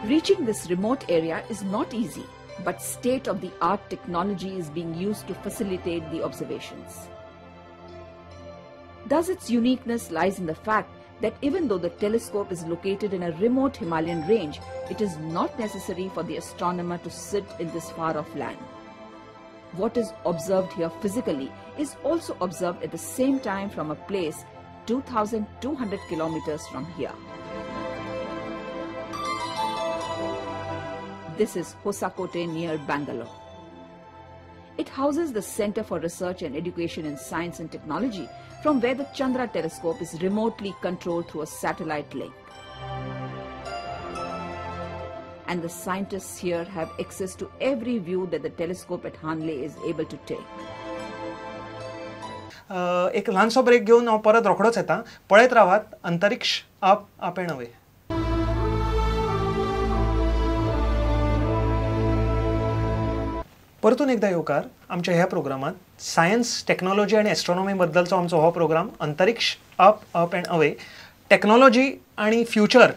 Reaching this remote area is not easy, but state-of-the-art technology is being used to facilitate the observations. Thus, its uniqueness lies in the fact that even though the telescope is located in a remote Himalayan range, it is not necessary for the astronomer to sit in this far-off land. What is observed here physically is also observed at the same time from a place 2,200 kilometers from here. This is Hosakote near Bangalore. It houses the Center for Research and Education in Science and Technology, from where the Chandra telescope is remotely controlled through a satellite link. And the scientists here have access to every view that the telescope at Hanle is able to take. एक लहानसो break घेऊन हांव परत रोखडोच येता. पळयत रावात अंतरिक्ष आप आपे नवे. परतून एकदा येवकार आमच्या ह्या प्रोग्रामात सायन्स टेक्नॉलॉजी आणि एस्ट्रॉनॉमी बद्दलचो आमचो हो प्रोग्राम अंतरिक्ष अप एंड अवे. टेक्नॉलॉजी आणि फ्युचर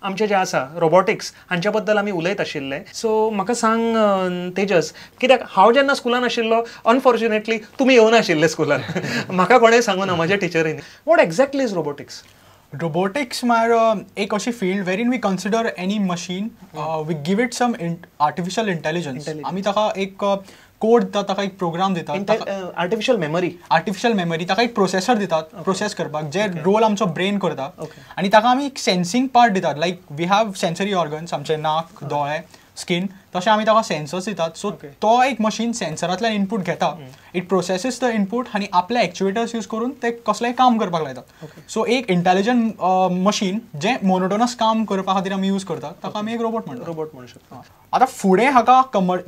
आमचे जे आसा रोबोटिक्स हांच्या बद्दल आमी उलयत आशिल्ले. सो म्हाका सांग तेजस, कित्याक हांव जेन्ना स्कुलान आशिल्लो अनफॉर्च्युनेटली तुमी येवं नाशिल्ले स्कुलान. म्हाका कोणें सांगूं ना म्हाज्या टिचरीन. What exactly is robotics? Robotics एक अशी field wherein we consider any machine, we give it some artificial intelligence. आमी ताका एक कोड ताका एक प्रोग्राम दितात. आर्टिफिशियल मेमरी ताका एक प्रोसेसर दितात प्रोसेस करपाक, जे रोल आमचो ब्रेन करता. आनी ताका आमी एक सेन्सिंग पार्ट दितात. लायक वी हॅव सेन्सरी ऑर्गन्स, आमचे नाक, दोळे, स्किन, तशें आमी ताका सेन्सर्स दितात. सो तो एक मशीन सेन्सरांतल्यान इनपूट घेता, इट प्रोसेसीस द इनपूट आनी आपले एक्च्युएटर्स यूज करून ते कसलेंय काम करपाक लायतात. सो एक इंटेलिजंट मशीन जे मोनोटोनस काम करपा खातीर आमी यूज करतात, ताका आमी एक रोबोट म्हणू शकता. आतां फुडें हाका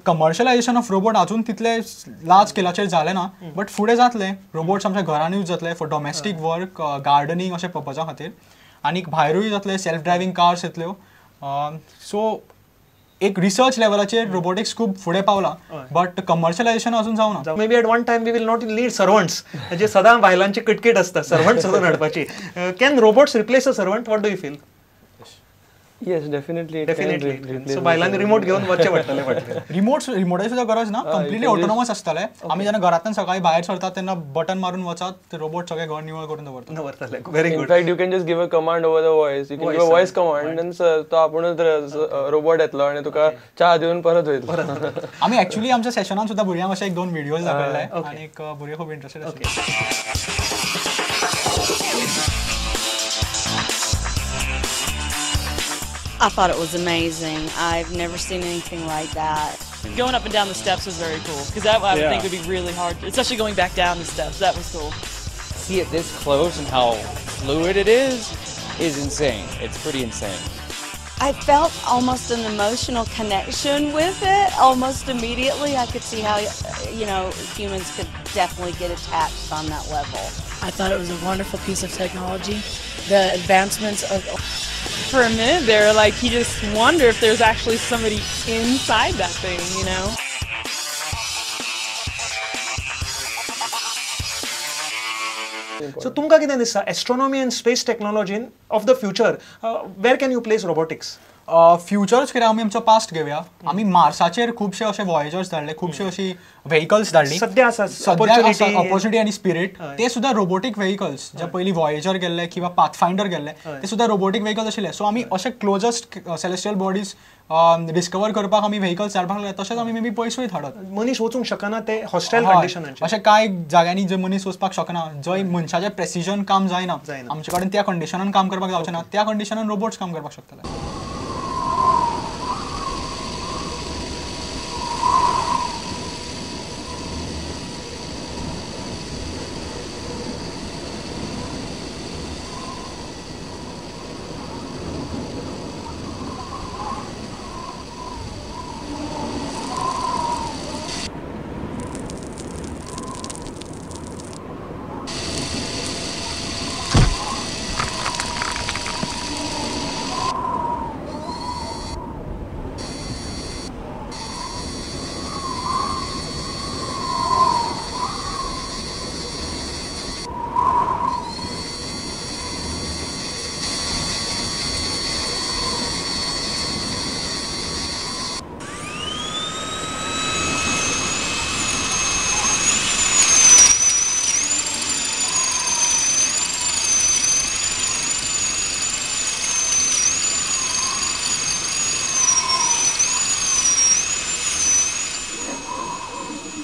कमर्शलायजेशन ऑफ रोबोट अजून तितले लार्ज स्केलाचेर जालें ना, बट फुडें जातले. रोबोट्स आमच्या घरान यूज जातले फॉर डोमेस्टीक वर्क, गार्डनिंग अशे पर्पजा खातीर, आनी भायरूय जातले. सेल्फ ड्रायव्हिंग कार्स येतल्यो. सो एक रिसर्च लेवलाचेर रोबोटिक्स खूब फुडें पावला, बट कमर्शलायजेशन अजून जावना. May be at one time we will not need servants, जे सदां बायलांची किटकीट आसता सर्वंट सोदून हाडपाची. Can robots replace a servant? What do you feel? Yes, definitely. So बायलांनी रिमोट घेवन वचचें पडटलें. रिमोटाची सुद्धा गरज ना, कंप्लिटली ऑटोनॉमस आसतले. आमी जेन्ना घरांतल्यान सकाळी भायर सरतात तेन्ना बटन मारून वचात, ते रोबोट सगळे घर निवळ करून दवरतले. Very good. In fact, you can just give a command over the voice. You can give a voice command and तो आपुणूच रोबोट येतलो आणि तुका च्या दिवन परत वयतलो. आमी एक्चुअली आमच्या सेशनान सुद्धा भुरग्यांक अशे एक 2 व्हिडिओज दाखयले आणि एक भुरगे खूब इंटरेस्टेड आसले. I thought it was amazing. I've never seen anything like that. Going up and down the steps was very cool, because that I would think would be really hard, especially going back down the steps. That was cool. See it this close and how fluid it is insane. It's pretty insane. I felt almost an emotional connection with it. Almost immediately, I could see how, humans could definitely get attached on that level. I thought it was a wonderful piece of technology. The advancements of... For a minute there, like, you just wonder if there's actually somebody inside that thing, So तुमकां कितें दिसता astronomy and space टेक्नॉलॉजीन of the future, where can you place robotics? फ्युचर्स कितें आमी आमचो past घेवया. आमी मार्साचेर खुबशे अशे वॉयेजर्स धाडले, खुबशे अशी व्हेहिकल्स धाडली. सद्या ऑपॉर्च्युनिटी आनी स्पिरीट, ते सुद्धा रोबोटीक व्हेहिकल्स, जे पयलीं वॉयेजर गेल्ले किंवा पाथफायंडर गेल्ले, ते सुद्धा रोबोटीक व्हेहिकल्स आशिल्ले. सो आमी अशे क्लोजस्ट सेलेस्टियल बॉडीज डिस्कवर करपाक आमी व्हेहिकल्स धाडपाक लागले. तशेंच आमी मे बी पयसूय धाडत. मनीस वचूंक शकना ते हॉस्टायल कंडिशनांचेर. अशें कांय जाग्यांनी जे मनीस वचपाक शकना, जंय मनशाचें प्रेसिजन काम जायना, आमचे कडेन त्या कंडिशनान काम करपाक जावचें ना, त्या कंडिशनान रोबोट्स काम करपाक शकतले.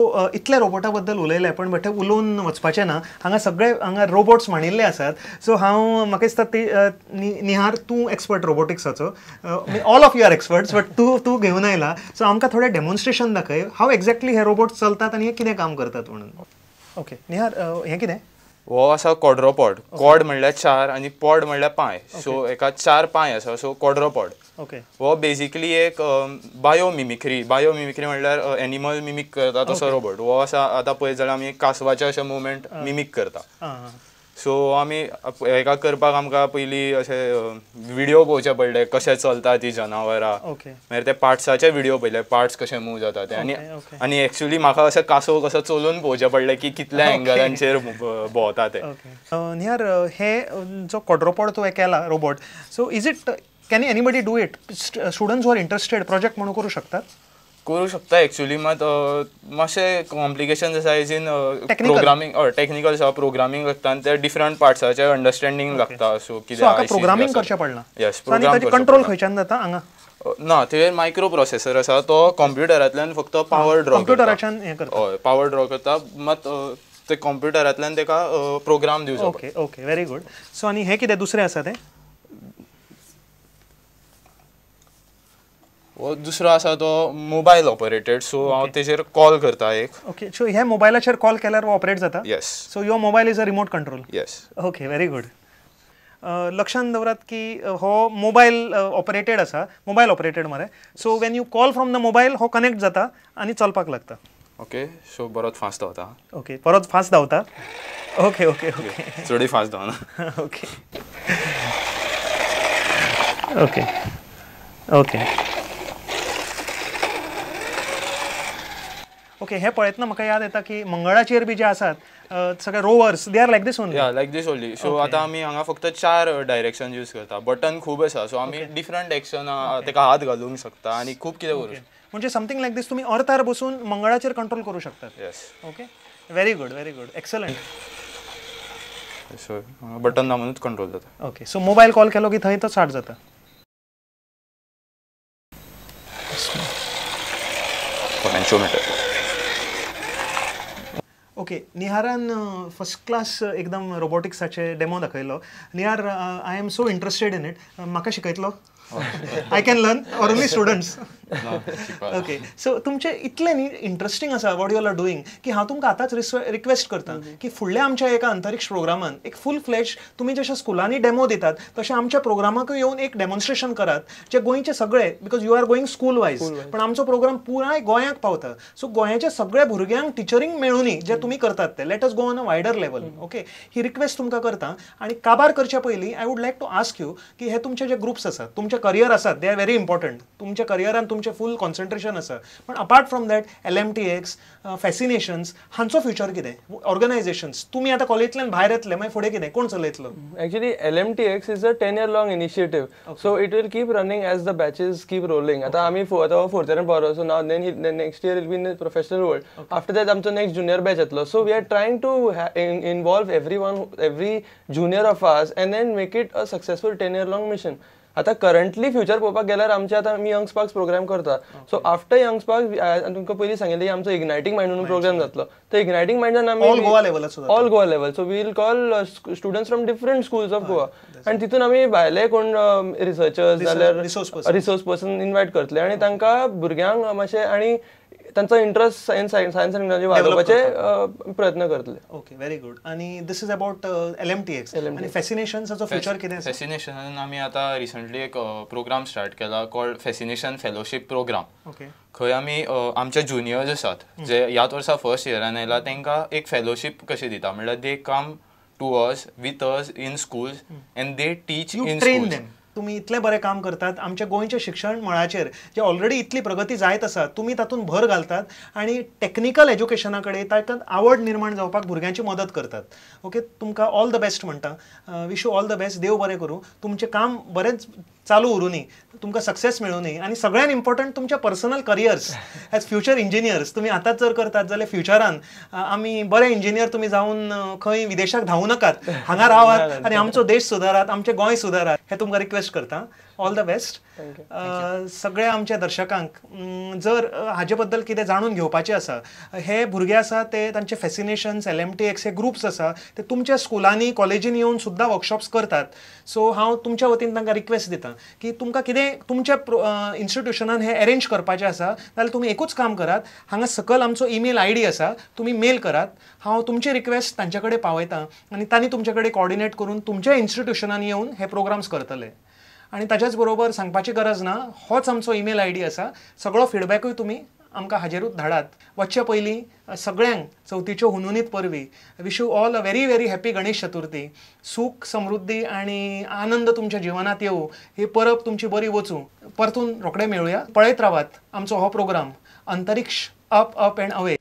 सो इतल्या रोबोटा बद्दल उलयलें पण बट उलोवन वचपाचें ना. हांगा सगळे हांगा रोबोट्स मांडिल्ले आसात. सो हांव म्हाका दिसता ती निहार तूं एक्सपर्ट रोबोटिक्साचो. All of you are experts but तूं घेवन आयला. सो आमकां थोडें डेमॉन्स्ट्रेशन दाखय हाव एक्झॅक्टली हे रोबोट्स चलतात आनी हे कितें काम करतात म्हणून. ओके निहार हें कितें? हो आसा क्वाड्रोपॉड. कॉड म्हणल्यार 4 आनी पॉड म्हणल्यार पांय. सो एका 4 पांय आसा सो क्वाड्रोपॉड. ओके. हो बेसिकली एक बायोमिमिक्री म्हणल्यार एनिमल मिमिक करता तसो रोबोट. हो आसा आतां पळयत जाल्यार आमी कासवाचे अशे मुवमेंट मिमिक करता. सो आमी हेका करपाक आमकां पयलीं अशें व्हिडिओ पळोवचे पडले कशें चलता ती जनावरां. मागीर ते पार्ट्साचे व्हिडिओ पळयले पार्ट्स कशे मूव जाता ते. आनी एक्चुअली म्हाका अशें कासव कसो चलोवन पळोवचे पडले की कितल्या एंगलांचेर भोंवता ते. निहार हे जो क्वाड्रोपॉड तुवें केला robot so is it can anybody do it? Students who are interested project म्हणून करूं शकतात? करूं शकता एक्चुअली. मात मातशे कॉम्प्लिकेशन्स आसा एज इन प्रोग्रामींग टेक्निकल आसा प्रोग्रामींग लागता आनी ते डिफरंट पार्ट्साचे अंडरस्टँडींग लागता. सो कितें प्रोग्रामींग करचें पडना. येस प्रोग्राम कंट्रोल खंयच्यान जाता हांगा? ना ते मायक्रो प्रोसेसर आसा तो कंप्युटरांतल्यान फक्त पावर ड्रॉ कंप्युटराच्यान हें करता. हय पावर ड्रॉ करता. मात ते कंप्युटरांतल्यान ताका प्रोग्राम दिवचो. Okay okay very good. So आनी हें कितें दुसरें आसा तें? दुसरो आसा तो मोबायल ऑपरेटेड. सो हांव तेजेर कॉल करता एक. ओके सो ह्या मोबायलाचेर कॉल केल्यार ऑपरेट जाता? Yes. So your mobile is a remote control? Yes. Okay very good. लक्षांत दवरात की हो मोबायल ऑपरेटेड आसा. मोबायल ऑपरेटेड मरे. So when you call from the mobile हो कनेक्ट जाता आनी चलपाक लागता. ओके सो बरोच फास्ट धांवता. ओके परत फास्ट धांवता. ओके ओके ओके चडूय फास्ट धांवना. ओके ओके ओके ओके हे पळयतना म्हाका याद येता की मंगळाचेर बी जे आसात सगळे rovers they are like this only. या लायक दीस ओनली. सो आतां आमी हांगा फक्त 4 डायरेक्शन यूज करता. बटन खूब आसा सो आमी डिफरंट एक्शन ताका हात घालूंक शकता आनी खूब कितें करूं शकता. म्हणजे समथींग लायक दीस तुमी अर्थार बसून मंगळाचेर कंट्रोल करूं शकतात. Yes. Okay very good excellent. So button दामूनच कंट्रोल जाता. ओके सो मोबायल कॉल केलो की थंय तो स्टार्ट जाता. पोटेन्शियोमीटर. ओके निहारान फर्स्ट क्लास एकदम रोबोटिक्साचे डेमो दाखयलो. Nihar I am so interested in it. म्हाका शिकयतलो? I can learn or only students? Okay so तुमचे इतले न्ही इंटरेस्टिंग आसा वॉट यू आर डुईंग की हांव तुमकां आतांच रिक्वेस्ट करता की फुडल्या आमच्या एका अंतरिक्ष प्रोग्रामान एक फूल फ्लॅश तुमी जशे स्कुलांनी डेमो दितात तशें आमच्या प्रोग्रामाकूय येवन एक डेमॉन्स्ट्रेशन करात जे गोंयचे सगळे because you are going school wise पण आमचो प्रोग्राम पुराय गोंयाक पावता. सो गोंयाच्या सगळ्या भुरग्यांक टिचरींग मेळुनी जे तुमी करतात ते let us go on a wider level. Okay ही रिक्वेस्ट तुमकां करता. आनी काबार करच्या पयलीं I would like to ask you की हे तुमचे जे ग्रुप्स आसात तुमचे करियर आसात दे आर व्हेरी इम्पॉर्टंट. तुमच्या करियरान तुमचे फूल कॉन्सन्ट्रेशन आसा पण अपार्ट फ्रॉम दॅट LMTX फॅसिनेशन्स हांचो फ्युचर कितें? ऑर्गनायझेशन्स तुमी आतां कॉलेजींतल्यान भायर येतले मागीर फुडें कितें कोण चलयतलो? Actually, LMTX is a 10-year long initiative. Okay. So it will keep running as the batches keep rolling. आता आम्ही fourth year Paulo. So now then next year it will be in the professional world. Okay. After that आमचो next junior batch येतलो. So we are trying to involve every junior of us and then make it a successful 10-year long mission. आता currently future पळोवपाक गेल्यार आमचे आतां आमी young sparks programme करता. So after young sparks तुमकां पयलीं सांगिल्लें आमचो इग्नायटिंग मायंड म्हणून प्रोग्राम जातलो. तो इग्नायटिंग मायंडान आमी all Goa level so we will call students from different schools of Goa आनी तितून आमी भायले कोण रिसर्चर्स जाल्यार रिसोर्स पर्सन इन्वायट करतले आनी तांकां भुरग्यांक मातशें आनी तांचो इंट्रस्ट सायन्स एंड टेक्नॉलॉजी वाडोवपाचे प्रयत्न करतले. Okay very good. आनी दिस इज अबाउट LMTX आनी फॅसिनेशन्साचो फ्युचर कितें? फॅसिनेशनान आमी आतां रिसंटली एक प्रोग्राम स्टार्ट केला called fascination fellowship program. Okay खंय आमी आमचे जुनियर्स आसात जे ह्याच वर्सा फर्स्ट इयरान आयला तांकां एक फेलोशीप कशी दिता म्हणल्यार they come to us with us in schools and they teach in schools. तुम्ही इतले बरें काम करतात आमच्या गोंयच्या शिक्षण मळाचेर जे ऑलरेडी इतली प्रगती जायत आसा तुम्ही तातूंत भर घालतात आणि टेक्निकल एज्युकेशना कडेन तातूंत आवड निर्माण जावपाक भुरग्यांची मदत करतात. ओके तुमकां ऑल द बेस्ट म्हणटा. Wish you all the best. देव बरें करूं. तुमचें काम बरेंच चालू उरूनी तुमकां सक्सेस मेळूनी आनी सगळ्यान इम्पॉर्टंट तुमच्या personal careers as future engineers तुमी आतांच जर करतात जाल्यार फ्युचरान आमी बरे इंजिनियर तुमी जावन खंय विदेशाक धांवू नाकात. हांगा रावात आनी आमचो देश सुदारात आमचें गोंय सुदारात हे तुमकां रिक्वेस्ट करता. ऑल द बेस्ट सगळ्या आमच्या दर्शकांक जर हाजे बद्दल कितें जाणून घेवपाचें आसा हे भुरगे आसा ते तांचे फॅसिनेशन्स LMTX हे ग्रुप्स आसा ते तुमच्या स्कुलांनी कॉलेजीन येवन सुद्दां वर्कशॉप्स करतात सो हांव तुमच्या वतीन तांकां रिक्वेस्ट दितां की तुमकां कितें तुमच्या इन्स्टिट्युशनान हे अरेंज करपाचें आसा जाल्यार तुमी एकूच काम करात हांगा सकयल आमचो ईमेल ID आसा तुमी मेल करात हांव तुमची रिक्वेस्ट तांचे कडेन पावयतां आनी तांणी तुमचे कडेन कॉर्डिनेट करून तुमच्या इन्स्टिट्युशनान येवन हे प्रोग्राम्स करतले आणि ताच्याच बरोबर सांगपाची गरज ना होच आमचो ईमेल ID आसा सगळो फीडबॅकूय तुमी आमकां हाजेरूच धाडात वचचे पयलीं सगळ्यांक चवथीच्यो हुनुनीत परबी wish you all a very very happy Ganesh Chaturthi सूख समृद्धी आणि आनंद तुमच्या जिवनात येवं ही परब तुमची बरी वचूं परतून रोखडे मेळुया पळयत रावात आमचो हो प्रोग्राम अंतरिक्ष अप अँड अवे